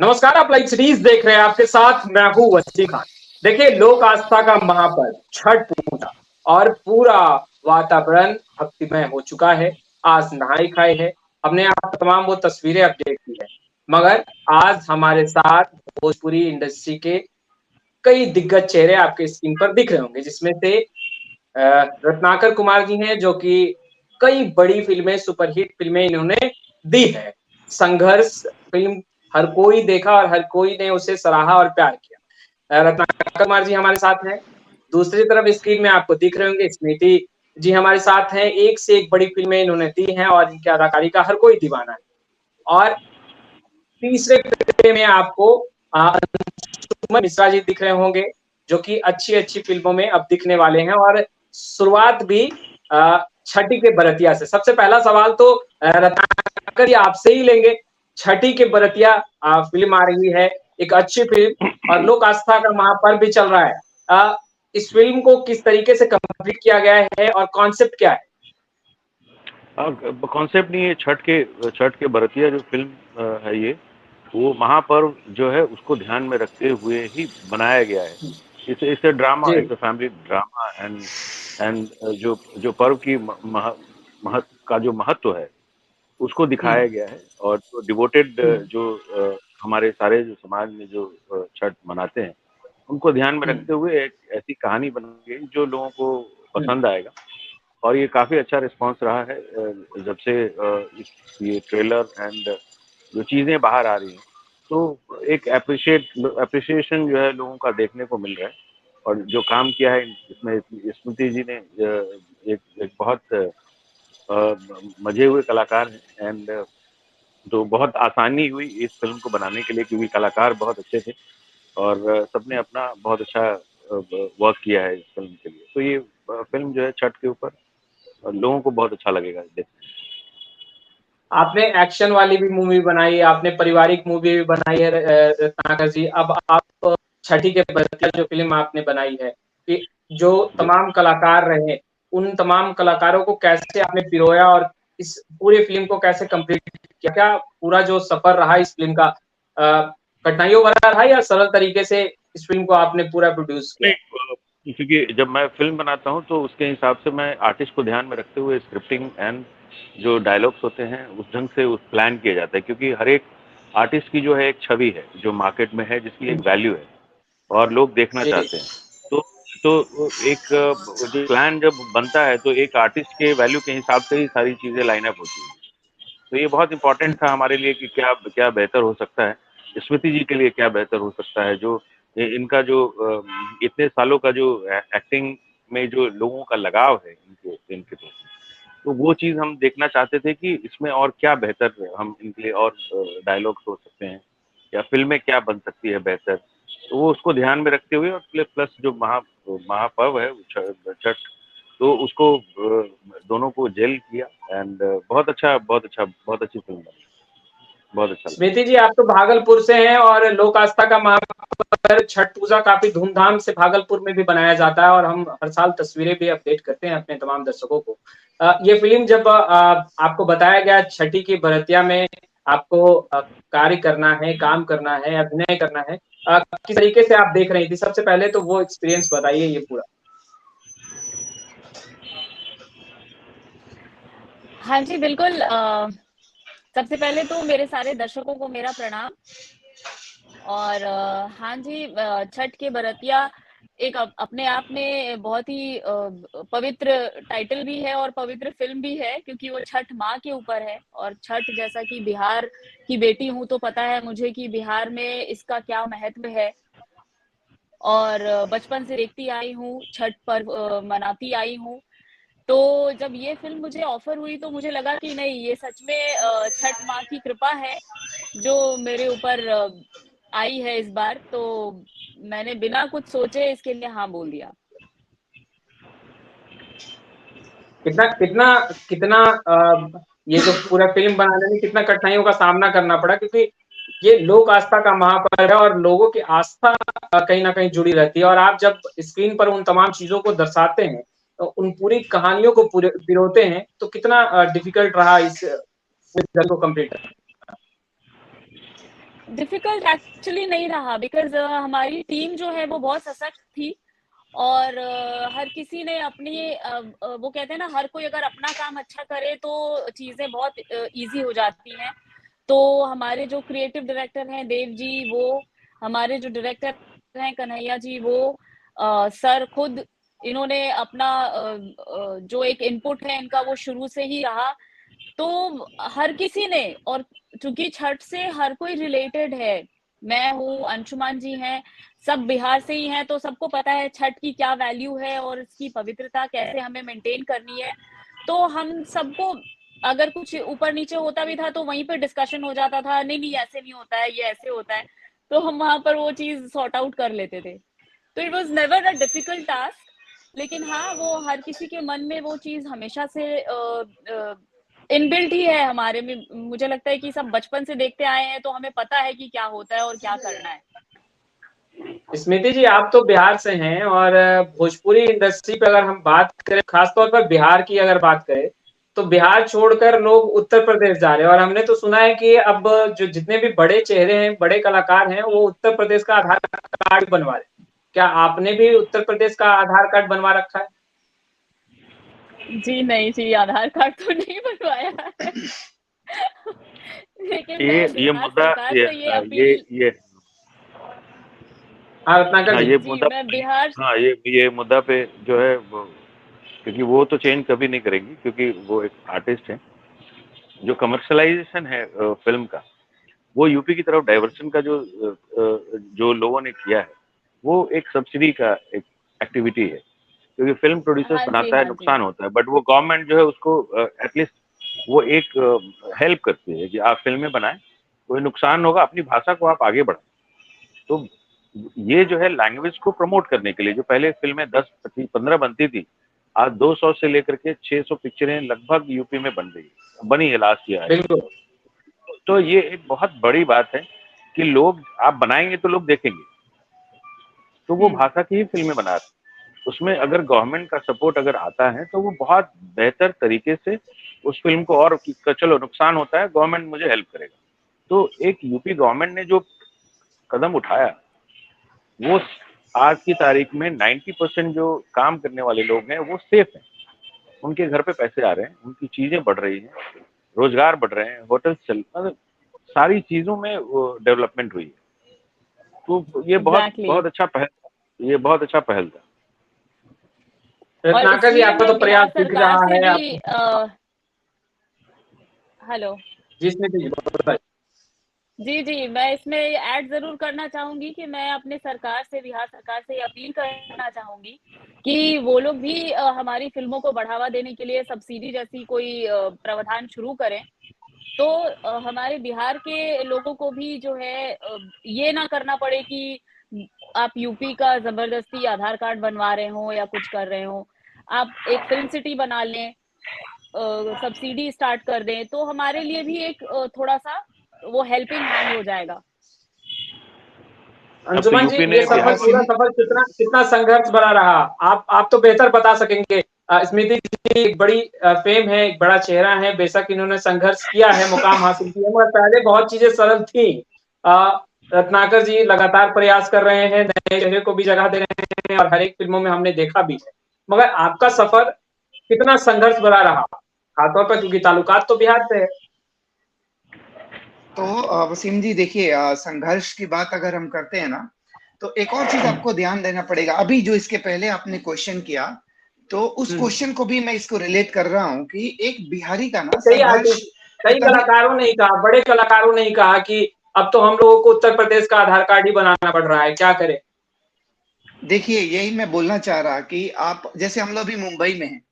नमस्कार, आप live series देख रहे हैं। आपके साथ मैं हूं वसीम खान। देखिए, लोक आस्था का महापर्व छठ पूजा और पूरा वातावरण भक्तिमय हो चुका है। आज नहाई खाई है, हमने आप तमाम वो तस्वीरें अपडेट की है। मगर आज हमारे साथ भोजपुरी इंडस्ट्री के कई दिग्गज चेहरे आपके स्क्रीन पर दिख रहे होंगे, जिसमें से रत्नाकर कुमार जी हैं, जो कि कई बड़ी फ़िल्में, सुपरहिट फ़िल्में इन्होंने दी हैं। संघर्ष फ़िल्म हर कोई देखा और हर कोई ने उसे सराहा और प्यार किया। रत्नाकर कुमार जी हमारे साथ हैं। दूसरी तरफ स्क्रीन में आपको दिख रहे होंगे स्मृति जी हमारे साथ हैं। एक से एक बड़ी फ़िल्में इन्होंने दी हैं और इनकी अदाकारी का हर कोई दीवाना है। और तीसरे फ़िल्म में आपको अंशुमन मिश्रा जी दिख रहे होंगे, जो कि अच्छी-अच्छी फ़िल्मों में अब दिखने वाले हैं और शुरुआत भी छठी के बरतिया से। सबसे पहला सवाल तो रत्नाकर जी आपसे ही लेंगे। छठी के बरतिया फ़िल्म आ रही है, एक अच्छी फ़िल्म और लोक आस्था का महापर्व भी चल रहा है। इस फ़िल्म को किस तरीके से कंप्लीट किया गया है और कॉन्सेप्ट क्या है? कॉन्सेप्ट नहीं है। छठ के बरतिया जो फिल्म है, ये वो महापर्व जो है उसको ध्यान में रखते हुए ही बनाया गया है। इसे ड्रामा, जी। It's a family drama and जो जो पर्व की का जो महत्व है उसको हुँ, दिखाया गया है। और जो डिवोटेड हुँ, हमारे सारे जो समाज में जो छठ मनाते हैं उनको ध्यान में हुँ, रखते हुए एक ऐसी कहानी बनाई गई जो लोगों को हुँ, पसंद आएगा। और ये काफ़ी अच्छा रिस्पॉन्स रहा है। जब से ये ट्रेलर एंड जो चीज़ें बाहर आ रही हैं, तो एक एप्रिसिएशन जो है लोगों का देखने को मिल रहा है। और जो काम किया है इसमें स्मृति जी ने, एक एक बहुत मजे हुए कलाकार हैं। एंड तो बहुत आसानी हुई इस फिल्म को बनाने के लिए, क्योंकि कलाकार बहुत अच्छे थे और सबने अपना बहुत अच्छा वर्क किया है इस फिल्म के लिए। तो ये फिल्म जो है छठ के ऊपर लोगों को बहुत अच्छा लगेगा देखने। आपने एक्शन वाली भी मूवी बनाई है, आपने पारिवारिक मूवी भी बनाई है रत्नाकर जी। अब आप छठी के बरतिया जो फ़िल्म आपने बनाई है, कि जो जी। तमाम कलाकार रहे, उन तमाम कलाकारों को कैसे आपने पिरोया और इस पूरी फ़िल्म को कैसे कंप्लीट किया? क्या पूरा जो सफ़र रहा इस फ़िल्म का कठिनाइयों भरा रहा या सरल तरीके से इस फ़िल्म को आपने पूरा प्रोड्यूस किया? नहीं, क्योंकि जब मैं फ़िल्म बनाता हूँ तो उसके हिसाब से मैं आर्टिस्ट को ध्यान में रखते हुए स्क्रिप्टिंग एंड जो डायलॉग्स होते हैं उस ढंग से उस प्लान किया जाता है, क्योंकि हर एक आर्टिस्ट की जो है एक छवि है जो मार्केट में है, जिसकी एक हुँ, वैल्यू है और लोग देखना जी, चाहते हैं। तो एक जो प्लान जब बनता है तो एक आर्टिस्ट के वैल्यू के हिसाब से ही सारी चीज़ें लाइन अप होती हैं। तो ये बहुत इम्पोर्टेंट था हमारे लिए कि क्या क्या बेहतर हो सकता है, स्मृति जी के लिए क्या बेहतर हो सकता है, जो इनका जो इतने सालों का जो एक्टिंग में जो लोगों का लगाव है इनके इनके प्रति, तो वो चीज़ हम देखना चाहते थे कि इसमें और क्या बेहतर हम इनके लिए और डायलॉग्स हो सकते हैं या फ़िल्में क्या बन सकती है बेहतर। तो वो उसको ध्यान में रखते हुए और प्लस जो महापर्व है वो छठ, तो उसको दोनों को जेल किया। एंड बहुत अच्छी फ़िल्म बनी, बहुत अच्छा लगा। स्मृति जी, आप तो भागलपुर से हैं और लोक आस्था का महापर्व छठ पूजा काफ़ी धूमधाम से भागलपुर में भी बनाया जाता है और हम हर साल तस्वीरें भी अपडेट करते हैं अपने तमाम दर्शकों को। ये फ़िल्म जब आपको बताया गया छठी की बरतिया में आपको कार्य करना है, काम करना है, अभिनय करना है, किस तरीके से आप देख रही थी? सबसे पहले तो वो एक्सपीरियंस बताइए ये पूरा। हाँ जी, बिल्कुल। सबसे पहले तो मेरे सारे दर्शकों को मेरा प्रणाम। और हाँ जी, छठ के बरतिया एक अपने आप में बहुत ही पवित्र टाइटल भी है और पवित्र फ़िल्म भी है, क्योंकि वो छठ माँ के ऊपर है। और छठ, जैसा कि बिहार की बेटी हूँ तो पता है मुझे कि बिहार में इसका क्या महत्व है। और बचपन से देखती आई हूँ, छठ पर्व मनाती आई हूँ। तो जब ये फ़िल्म मुझे ऑफ़र हुई तो मुझे लगा कि नहीं, ये सच में छठ माँ की कृपा है जो मेरे ऊपर आई है इस बार। तो मैंने बिना कुछ सोचे इसके लिए हाँ बोल दिया। कितना कितना कितना ये जो पूरा फ़िल्म बनाने में कितना कठिनाइयों का सामना करना पड़ा, क्योंकि ये लोक आस्था का महापर्व है और लोगों की आस्था कहीं न कहीं जुड़ी रहती है और आप जब स्क्रीन पर उन तमाम चीज़ों को दर्शाते हैं, तो उन पूरी कहानियों को पूरे पिरोते हैं, तो कितना डिफ़िकल्ट रहा इस फिल्म को कंप्लीट करना? डिफिकल्ट एक्चुअली नहीं रहा, बिकॉज हमारी टीम जो है वो बहुत सशक्त थी और हर किसी ने अपनी वो कहते हैं ना, हर कोई अगर अपना काम अच्छा करे तो चीजें बहुत इजी हो जाती हैं। तो हमारे जो क्रिएटिव डायरेक्टर हैं देव जी, वो हमारे जो डायरेक्टर हैं कन्हैया जी, वो सर खुद, इन्होंने अपना जो एक इनपुट है इनका वो शुरू से ही रहा। तो हर किसी ने, और चूंकि छठ से हर कोई रिलेटेड है, मैं हूँ, अंशुमान जी हैं, सब बिहार से ही हैं, तो सबको पता है छठ की क्या वैल्यू है और इसकी पवित्रता कैसे हमें मेंटेन करनी है। तो हम सबको अगर कुछ ऊपर नीचे होता भी था तो वहीं पे डिस्कशन हो जाता था, नहीं नहीं ऐसे नहीं होता है, ये ऐसे होता है, तो हम वहां पर वो चीज सॉर्ट आउट कर लेते थे। तो it was never a difficult task, लेकिन हाँ, वो हर किसी के मन में वो चीज हमेशा से इनबिल्ट ही है हमारे में। मुझे लगता है कि सब बचपन से देखते आए हैं, तो हमें पता है कि क्या होता है और क्या करना है। स्मृति जी, आप तो बिहार से हैं और भोजपुरी इंडस्ट्री पे अगर हम बात करें, खासतौर पर बिहार की अगर बात करें, तो बिहार छोड़कर लोग उत्तर प्रदेश जा रहे हैं और हमने तो सुना है कि अब जो जितने भी बड़े चेहरे हैं, बड़े कलाकार हैं, वो उत्तर प्रदेश का आधार कार्ड बनवा रहे हैं। क्या आपने भी उत्तर प्रदेश का आधार कार्ड बनवा रखा है? जी नहीं जी, आधार कार्ड तो नहीं बनवाया है। लेकिन मैं ये बिहार मुद्दा सरकार से ये अपील, ये हाँ, रत्नाकर हाँ जी। ये जी मुद्दा, मैं बिहार, हाँ ये मुद्दा पे जो है वो, क्योंकि वो तो चेंज कभी नहीं करेंगी, क्योंकि वो एक आर्टिस्ट है। जो कमर्शलाइजेशन है फिल्म का, वो यूपी की तरफ डाइवर्शन का जो लोगों ने किया है, वो एक सब्सिडी का एक एक्टिविटी है। क्योंकि फिल्म प्रोड्यूसर्स हाँ जी बनाता है, हाँ जी, नुकसान होता है, बट वो गवर्नमेंट जो है उसको एटलीस्ट वो एक हेल्प करती है कि आप फिल्में बनाएं, कोई नुकसान होगा, अपनी भाषा को आप आगे बढ़ाएं। तो ये जो है लैंग्वेज को प्रमोट करने के लिए, जो पहले फिल्में 10-15 बनती थी, आज 200 से लेकर के 600 पिक्चरें लगभग यूपी में बनी है लास्ट ईयर। बिल्कुल। तो ये एक बहुत बड़ी बात है कि लोग, आप बनाएंगे तो लोग देखेंगे, तो वो भाषा की ही फिल्में बना रहे हैं। उसमें अगर गवर्नमेंट का सपोर्ट अगर आता है तो वो बहुत बेहतर तरीके से उस फिल्म को, और चलो नुकसान होता है, गवर्नमेंट मुझे हेल्प करेगा। तो एक यूपी गवर्नमेंट ने जो कदम उठाया, वो आज की तारीख में 90% जो काम करने वाले लोग हैं वो सेफ हैं, उनके घर पे पैसे आ रहे हैं, उनकी चीजें बढ़ रही हैं, रोजगार बढ़ रहे हैं, होटल चल, मतलब सारी चीजों में डेवलपमेंट हुई है। तो ये बहुत एग्जैक्टली। बहुत अच्छा पहल, ये बहुत अच्छा पहल था। और रत्नाकर जी, इसलिए आपका मैं तो प्रयास बिहार दिख सरकार रहा से है। भी आप हेलो, जी स्मृति जी बताइए। जी जी, मैं इसमें ऐड जरूर करना चाहूंगी कि मैं अपने सरकार से, बिहार सरकार से अपील करना चाहूंगी कि वो लोग भी हमारी फिल्मों को बढ़ावा देने के लिए सब्सिडी जैसी कोई प्रावधान शुरू करें। तो हमारे बिहार के लोगों को भी जो है ये ना करना पड़े कि आप यूपी का जबरदस्ती आधार कार्ड बनवा रहे हो या कुछ कर रहे हो। आप एक फिल्म सिटी बना लें, सब्सिडी स्टार्ट कर दें, तो हमारे लिए भी एक थोड़ा सा वो हेल्पिंग हैंड हो जाएगा। अब तो अंशुमन जी, यूपी ये ने सफर, बिहार पूरा सफर कितना कितना संघर्ष भरा रहा? आप तो बेहतर बता सकेंगे। स्मृति जी एक बड़ी फेम है, एक बड़ा चेहरा है, बेशक इन्होंने संघर्ष किया है, मुकाम हासिल किया है, मगर पहले बहुत चीजें सरल थी। रत्नाकर जी लगातार प्रयास कर रहे हैं, नए चेहरे को भी जगह दे रहे हैं और हर एक फिल्मों में हमने देखा भी है। मगर आपका सफर कितना संघर्ष भरा रहा, खासतौर पर क्योंकि ताल्लुकात तो बिहार से है। तो वसीम जी देखिए, संघर्ष की बात अगर हम करते हैं ना, तो एक और चीज आपको ध्यान देना पड़ेगा। अभी जो इसके पहले आपने क्वेश्चन किया, तो उस क्वेश्चन को भी मैं इसको रिलेट कर रहा हूँ कि एक बिहारी का ना कई संघर्ष आर्टिस्ट, कई तभी। कलाकारों ने ही कहा, बड़े कलाकारों ने ही कहा कि अब तो हम लोगों को उत्तर प्रदेश का आधार कार्ड ही बनाना पड़ रहा है, क्या करें? देखिए, यही मैं बोलना चाह रहा कि आप जैसे हम लोग भी मुंबई में हैं,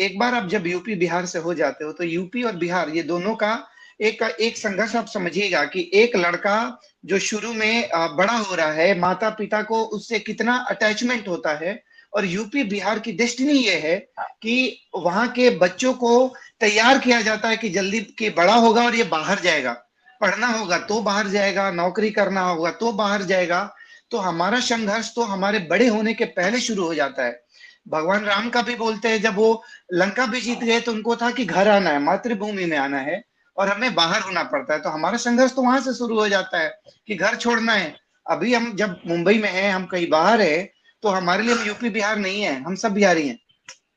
एक बार आप जब यूपी बिहार से हो जाते हो तो यूपी और बिहार ये दोनों का एक संघर्ष आप समझिएगा कि एक लड़का जो शुरू में बड़ा हो रहा है, माता पिता को उससे कितना अटैचमेंट होता है, और यूपी बिहार की डेस्टिनी ये है कि वहां के बच्चों को तैयार किया जाता है कि जल्दी के बड़ा होगा और ये बाहर जाएगा, पढ़ना होगा तो बाहर जाएगा, नौकरी करना होगा तो बाहर जाएगा। तो हमारा संघर्ष तो हमारे बड़े होने के पहले शुरू हो जाता है। भगवान राम का भी बोलते हैं, जब वो लंका भी जीत गए तो उनको था कि घर आना है, मातृभूमि में आना है, और हमें बाहर होना पड़ता है। तो हमारा संघर्ष तो वहां से शुरू हो जाता है कि घर छोड़ना है। अभी हम जब मुंबई में हैं, हम कहीं बाहर है, तो हमारे लिए हम यूपी बिहार नहीं है, हम सब बिहारी हैं,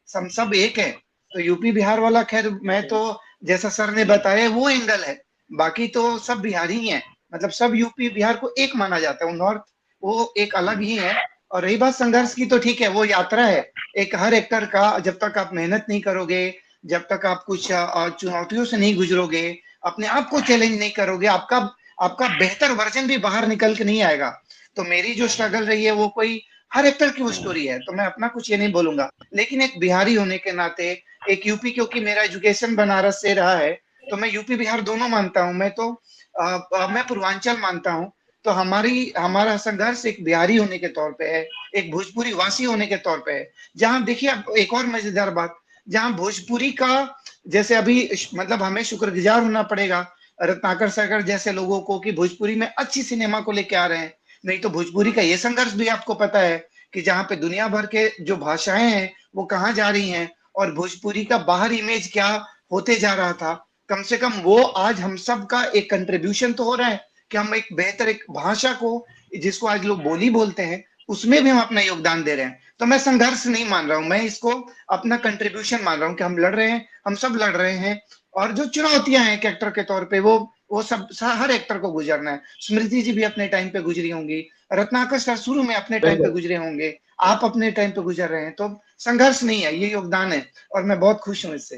हम सब एक है। तो यूपी बिहार वाला खैर मैं तो जैसा सर ने बताया वो एंगल है, बाकी तो सब बिहारी ही है, मतलब सब यूपी बिहार को एक माना जाता है। वो नॉर्थ वो एक अलग ही है। और रही बात संघर्ष की, तो ठीक है, वो यात्रा है एक हर एक्टर का। जब तक आप मेहनत नहीं करोगे, जब तक आप कुछ चुनौतियों से नहीं गुजरोगे, अपने आप को चैलेंज नहीं करोगे, आपका आपका बेहतर वर्जन भी बाहर निकल के नहीं आएगा। तो मेरी जो स्ट्रगल रही है वो कोई हर एक्टर की वो स्टोरी है, तो मैं अपना कुछ ये नहीं बोलूंगा। लेकिन एक बिहारी होने के नाते, एक यूपी, क्योंकि मेरा एजुकेशन बनारस से रहा है, तो मैं यूपी बिहार दोनों मानता हूँ। मैं पूर्वांचल मानता हूँ। तो हमारा संघर्ष एक बिहारी होने के तौर पे है, एक भोजपुरी वासी होने के तौर पे है। जहां देखिए, अब एक और मजेदार बात, जहां भोजपुरी का जैसे अभी मतलब हमें शुक्रगुजार होना पड़ेगा रत्नाकर सागर जैसे लोगों को कि भोजपुरी में अच्छी सिनेमा को लेके आ रहे हैं। नहीं तो भोजपुरी का ये संघर्ष भी आपको पता है कि जहाँ पे दुनिया भर के जो भाषाएं हैं वो कहाँ जा रही हैं, और भोजपुरी का बाहर इमेज क्या होते जा रहा था। कम से कम वो आज हम सब का एक कंट्रीब्यूशन तो हो रहा है कि हम एक बेहतर एक भाषा को, जिसको आज लोग बोली बोलते हैं, उसमें भी हम अपना योगदान दे रहे हैं। तो मैं संघर्ष नहीं मान रहा हूं, मैं इसको अपना कंट्रीब्यूशन मान रहा हूं कि हम लड़ रहे हैं, हम सब लड़ रहे हैं। और जो चुनौतियां हैं एक्टर के तौर पे, वो सब हर एक्टर को गुजरना है। स्मृति जी भी अपने टाइम पे गुजरी होंगी, रत्नाकर सर शुरू में अपने टाइम पे बिल्कुल। गुजरे होंगे, आप अपने टाइम पे गुजर रहे हैं। तो संघर्ष नहीं है, ये योगदान है, और मैं बहुत खुश हूं इससे।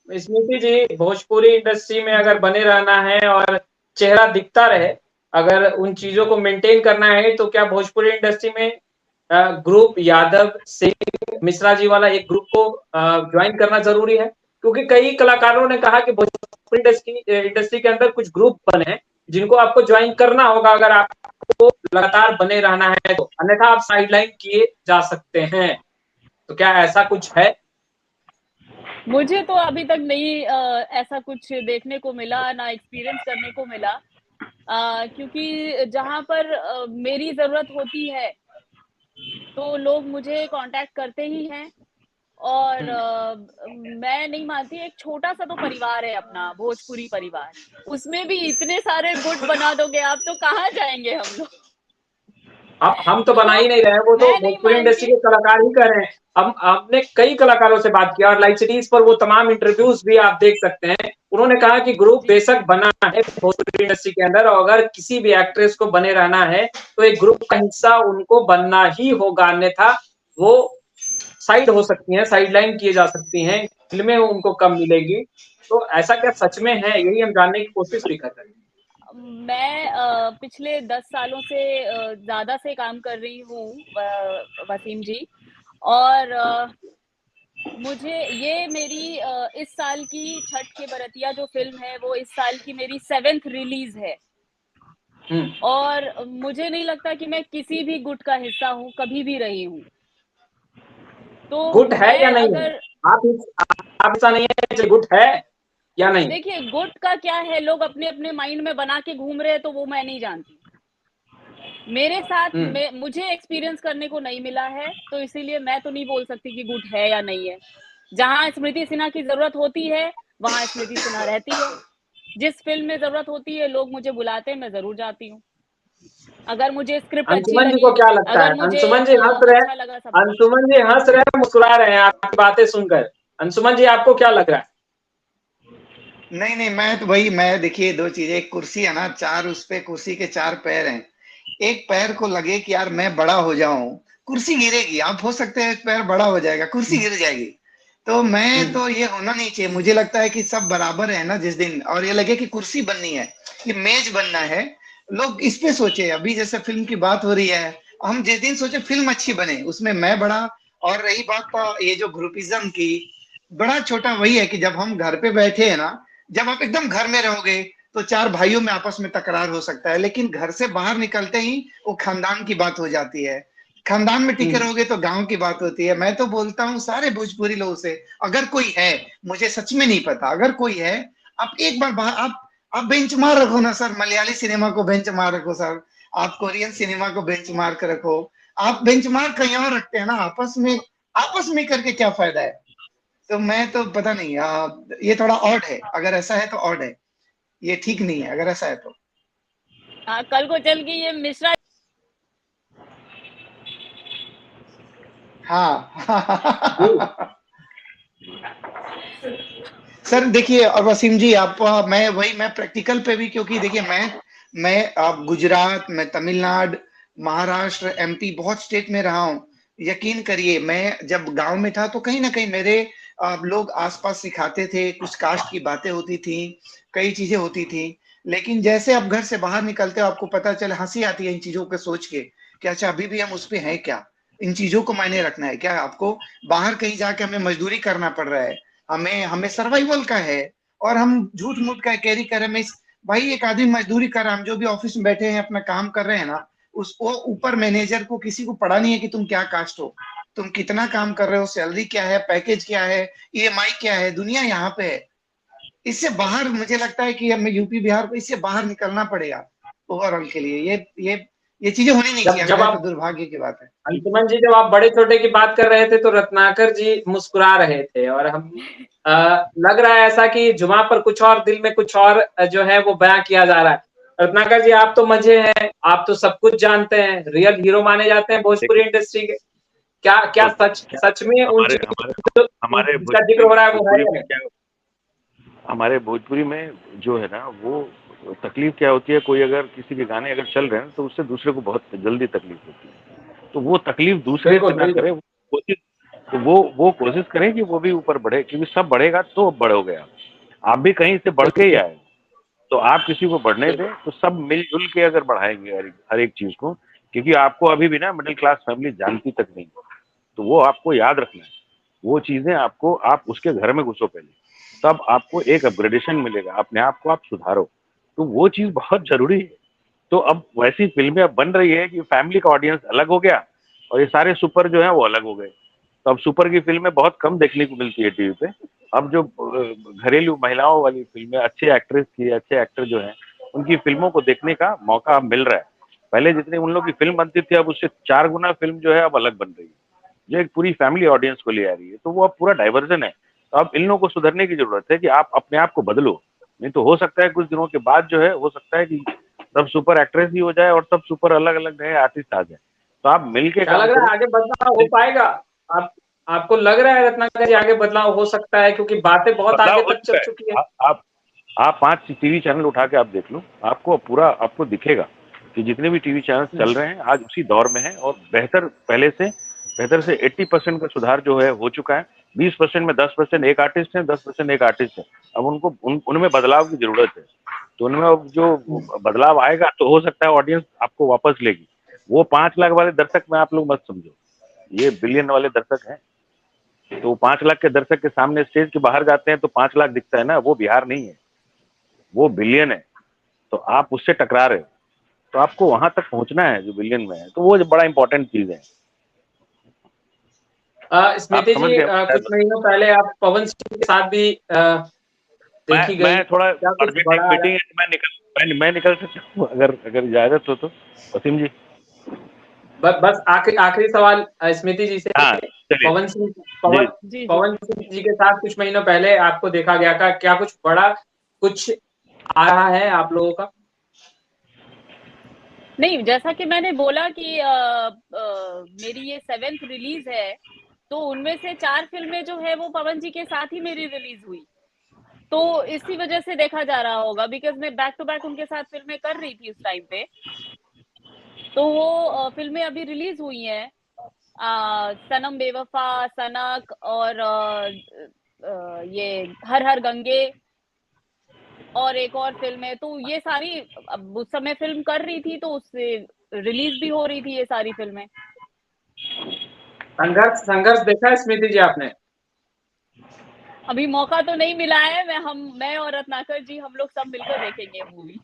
स्मृति जी, भोजपुरी इंडस्ट्री में अगर बने रहना है और चेहरा दिखता रहे, अगर उन चीजों को मेंटेन करना है, तो क्या भोजपुरी इंडस्ट्री में ग्रुप यादव सिंह मिश्रा जी वाला एक ग्रुप को ज्वाइन करना जरूरी है? क्योंकि कई कलाकारों ने कहा कि भोजपुरी इंडस्ट्री के अंदर कुछ ग्रुप बने हैं जिनको आपको ज्वाइन करना होगा अगर आपको लगातार बने रहना है, तो अन्यथा आप साइडलाइन किए जा सकते हैं। तो क्या ऐसा कुछ है? मुझे तो अभी तक नहीं ऐसा कुछ देखने को मिला, ना एक्सपीरियंस करने को मिला, क्योंकि जहाँ पर मेरी जरूरत होती है तो लोग मुझे कांटेक्ट करते ही हैं। और मैं नहीं मानती, एक छोटा सा तो परिवार है अपना, भोजपुरी परिवार, उसमें भी इतने सारे गुट बना दोगे आप तो कहाँ जाएंगे हम लोग। हम तो बना तो ही नहीं रहे, वो तो मैं नहीं भोजपुरी इंडस्ट्री मानती। के कलाकार ही कर रहे हैं। हम हमने कई कलाकारों से बात किया और लाइव सिटीज पर वो तमाम इंटरव्यूज भी आप देख सकते हैं। उन्होंने कहा कि ग्रुप बेशक बना है भोजपुरी इंडस्ट्री के अंदर, और अगर किसी भी एक्ट्रेस को बने रहना है तो एक ग्रुप का हिस्सा उनको बनना ही होगा, अन्यथा वो साइड हो सकती हैं, साइडलाइन किए जा सकती हैं, फिल्में उनको कम मिलेगी। तो ऐसा क्या सच में है? यही हम जानने की कोशिश भी कर रहे हैं। मैं पिछले 10 सालों से ज्यादा से काम कर रही हूँ वसीम जी, और मुझे ये मेरी इस साल की छठ के बरतिया जो फिल्म है वो इस साल की मेरी 7th रिलीज है। और मुझे नहीं लगता कि मैं किसी भी गुट का हिस्सा हूँ, कभी भी रही हूँ। तो गुट है या मैं नहीं है? अगर आप ऐसा नहीं है, गुट है या नहीं? देखिए, गुट का क्या है, लोग अपने अपने माइंड में बना के घूम रहे हैं, तो वो मैं नहीं जानती। मेरे साथ मुझे एक्सपीरियंस करने को नहीं मिला है, तो इसीलिए मैं तो नहीं बोल सकती कि गुट है या नहीं है। जहां स्मृति सिन्हा की जरूरत होती है वहां स्मृति सिन्हा रहती है। जिस फिल्म में जरूरत होती है लोग मुझे बुलाते हैं, मैं जरूर जाती हूँ। अगर मुझे स्क्रिप्ट अच्छी अंशुमन जी को लगी, क्या लगता है? अगर मुझे अंशुमन जी हंस रहे अच्छा हैं, लगा सब कुछ। अंशुमन जी हंस रहे हैं, मुस्कुरा रहे हैं आपकी बातें सुनकर। अंशुमन जी, आपको क्या लग रहा है? नहीं नहीं, मैं तो वही, मैं देखिए दो चीजें, एक कुर्सी है ना, चार उस पे कुर्सी के चार पैर हैं। एक पैर को लगे कि यार मैं बड़ा हो जाऊं, कुर्सी गिरेगी। आप हो सकते हैं एक पैर बड़ा हो जाएगा, कुर्सी गिर जाएगी। तो मैं तो ये होना नहीं चाहिए। मुझे लगता है कि सब बराबर है ना, जिस दिन और ये लगे कि कुर्सी बननी है, कि मेज बनना है, लोग इस पे सोचे। अभी जैसे फिल्म की बात हो रही है, हम जिस दिन सोचे फिल्म अच्छी बने, उसमें मैं बड़ा। और रही बात ये जो ग्रुपिज्म की, बड़ा छोटा वही है कि जब हम घर पे बैठे हैं ना, जब आप एकदम घर में रहोगे तो चार भाइयों में आपस में तकरार हो सकता है, लेकिन घर से बाहर निकलते ही वो खानदान की बात हो जाती है। खानदान में टिके रहोगे तो गांव की बात होती है। मैं तो बोलता हूँ सारे भोजपुरी लोगों से, अगर कोई है, मुझे सच में नहीं पता, अगर कोई है, आप एक बार बाहर, आप बेंच मार रखो ना सर, मलयाली सिनेमा को बेंच मार रखो सर, आप कोरियन सिनेमा को बेंच मार कर रखो। आप बेंच मार कहीं और रखते हैं ना, आपस में करके क्या फायदा है? तो मैं तो पता नहीं, ये थोड़ा ऑड है, अगर ऐसा है तो ऑड है, ये ठीक नहीं है अगर ऐसा है तो। हाँ, कल को चल के ये मिश्रा हाँ। सर देखिए, और वसीम जी आप, मैं प्रैक्टिकल पे भी, क्योंकि देखिए मैं गुजरात, मैं तमिलनाडु, महाराष्ट्र, एमपी, बहुत स्टेट में रहा हूँ। यकीन करिए, मैं जब गांव में था तो कहीं ना कहीं मेरे लोग आसपास सिखाते थे, कुछ कास्ट की बातें होती थी, कई चीजें होती थी। लेकिन जैसे आप घर से बाहर निकलते हो, आपको पता चले, हंसी आती है इन चीजों पे सोच के कि अच्छा अभी भी हम उस पे हैं क्या, इन चीजों को मायने रखना है क्या, आपको बाहर कहीं जाके हमें मजदूरी करना पड़ रहा है, हमें हमें सर्वाइवल का है, और हम झूठ मूठ का कैरी कर रहे हैं। भाई एक आदमी मजदूरी कर रहा है, हम जो भी ऑफिस में बैठे हैं अपना काम कर रहे हैं ना, उसको ऊपर मैनेजर को किसी को पड़ा नहीं है कि तुम क्या कास्ट हो, तुम कितना काम कर रहे हो, सैलरी क्या है, पैकेज क्या है, ईएमआई क्या है, दुनिया यहाँ पे है। इससे बाहर मुझे लगता है कि हमें यूपी बिहार को इससे बाहर निकलना पड़ेगा ओवरऑल के लिए। ये चीजें होनी नहीं चाहिए, जब अगर है तो आप दुर्भाग्य की बात है। अंशुमन जी, जब आप बड़े छोटे की बात कर रहे थे तो रत्नाकर जी मुस्कुरा रहे थे, और हम लग रहा है ऐसा कि जुमा पर कुछ और, दिल में कुछ और जो है वो बयां किया जा रहा है। रत्नाकर जी, आप तो मजे हैं, आप तो सब कुछ जानते हैं, रियल हीरो माने जाते हैं भोजपुरी इंडस्ट्री के। क्या क्या तो सच क्या सच में उन हमारे हमारे हमारे जिसका जिक्र हो रहा है वो है भोजपुरी या में नहीं? क्या, हमारे भोजपुरी में जो है ना, वो तकलीफ क्या होती है, कोई अगर किसी के गाने अगर चल रहे हैं तो उससे दूसरे को बहुत जल्दी तकलीफ होती है। तो वो तकलीफ दूसरे से बिल्कुल ना बिल्कुल। करे, तो वो कोशिश करें कि वो भी ऊपर बढ़े, क्योंकि सब बढ़ेगा तो बढ़ोगे आप भी कहीं से बढ़ के ही आए। तो आप किसी को बढ़ने दें तो सब मिलजुल के अगर बढ़ाएंगे हर एक चीज को, क्योंकि आपको अभी भी ना मिडिल क्लास फैमिली जानती तक नहीं, तो वो आपको याद रखना है। वो चीजें आपको, आप उसके घर में घुसो पहले, तब आपको एक अपग्रेडेशन मिलेगा, अपने आप को आप सुधारो। तो वो चीज बहुत जरूरी है। तो अब वैसी फिल्में अब बन रही है कि फैमिली का ऑडियंस अलग हो गया और ये सारे सुपर जो है वो अलग हो गए। तो अब सुपर की फिल्में बहुत कम देखने को मिलती है टीवी पे। अब जो घरेलू महिलाओं वाली फिल्में, अच्छे एक्ट्रेस की, अच्छे एक्टर जो हैं, उनकी फिल्मों को देखने का मौका अब मिल रहा है। पहले जितनी उन लोग की फिल्म बनती थी, अब उससे 4 गुना फिल्म जो है अब अलग बन रही है, जो एक पूरी फैमिली ऑडियंस को ले आ रही है। तो वो अब पूरा डाइवर्जन है। तो अब इन लोगों को सुधरने की जरूरत है कि आप अपने आप को बदलो। नहीं तो हो सकता है कुछ दिनों के बाद जो है, हो सकता है कि सब सुपर एक्ट्रेस ही हो जाए और सब सुपर अलग अलग नए आर्टिस्ट आ जाए। तो आप मिलके क्या काम लग रहा करो। है आगे बदलाव हो पाएगा? आप आपको लग रहा है रत्नाकर जी आगे बदलाव हो सकता है, क्योंकि बातें बहुत बदलाव आगे हो तक चल चुका है। चुकी है। आप 5 टीवी चैनल उठा के आप देख लो, आपको पूरा आपको दिखेगा कि जितने भी टीवी चैनल चल रहे हैं आज उसी दौर में हैं, और बेहतर से 80% का सुधार जो है हो चुका है। 20% में 10% एक आर्टिस्ट है, 10% एक आर्टिस्ट है। अब उनमें बदलाव की जरूरत है। तो उनमें अब जो बदलाव आएगा तो हो सकता है ऑडियंस आपको वापस लेगी। वो 5 लाख वाले दर्शक में आप लोग मत समझो, ये बिलियन वाले दर्शक हैं। तो 5 लाख के दर्शक के सामने स्टेज के बाहर जाते हैं तो 5 लाख दिखता है ना, वो बिहार नहीं है, वो बिलियन है। तो आप उससे टकरा रहे हो, तो आपको वहां तक पहुंचना है जो बिलियन में है। तो वो बड़ा इंपॉर्टेंट चीज है। आप स्मृति समझ जी, गए कुछ शायद। महीनों पहले आप पवन सिंह के साथ भी देखी गई, मैं थोड़ा क्या कुछ अर्जेंट एक बड़ा आया? मीटिंग है, मैं निकल सकता हूँ, अगर इजाजत हो तो वसीम जी। बस आखिरी आखिरी सवाल स्मृति जी से। हाँ चलिए। पवन सिंह जी। पवन जी जी। पवन सिंह जी के साथ कुछ महीनों पहले आपको देखा गया था, क्या कुछ बड़ा कुछ आ रहा है आप लोगों का? नहीं, जैसा कि मैंने बोला कि मेरी ये 7th रिलीज है, तो उनमें से 4 फिल्में जो है वो पवन जी के साथ ही मेरी रिलीज हुई। तो इसी वजह से देखा जा रहा होगा, बिकॉज मैं बैक टू बैक उनके साथ फिल्में कर रही थी उस टाइम पे। तो वो फिल्में अभी रिलीज हुई हैं, सनम बेवफा, सनक, और ये हर हर गंगे, और एक और फिल्म है। तो ये सारी अब उस समय फिल्म कर रही थी तो उससे रिलीज भी हो रही थी ये सारी फिल्में। संघर्ष संघर्ष देखा है स्मृति जी आपने? अभी मौका तो नहीं मिला है, मैं और रत्नाकर जी हम लोग सब मिलकर देखेंगे मूवी।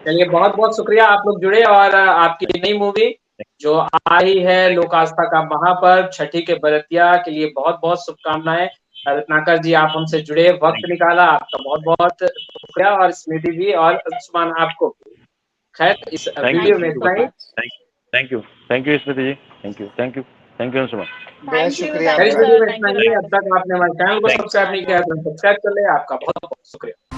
चलिए, बहुत बहुत शुक्रिया आप लोग जुड़े, और आपकी नई मूवी जो आई है लोक आस्था का महापर्व छठी के बरतिया के लिए बहुत बहुत शुभकामनाएं। रत्नाकर जी, आप हमसे जुड़े, वक्त निकाला, आपका बहुत बहुत शुक्रिया, और स्मृति जी और अंशुमान आपको। खैर, इस थैंक वीडियो थैंक में यू यू इतना सो ही। Much. Thank you Smriti ji. Thank you. Thank you so much. बहुत शुक्रिया मेरी आपका। वीडियो में इतना ही। अब तक आपने हमारे चैनल को सब्सक्राइब नहीं किया तो सब्सक्राइब कर ले। आपका बहुत बहुत शुक्रिया।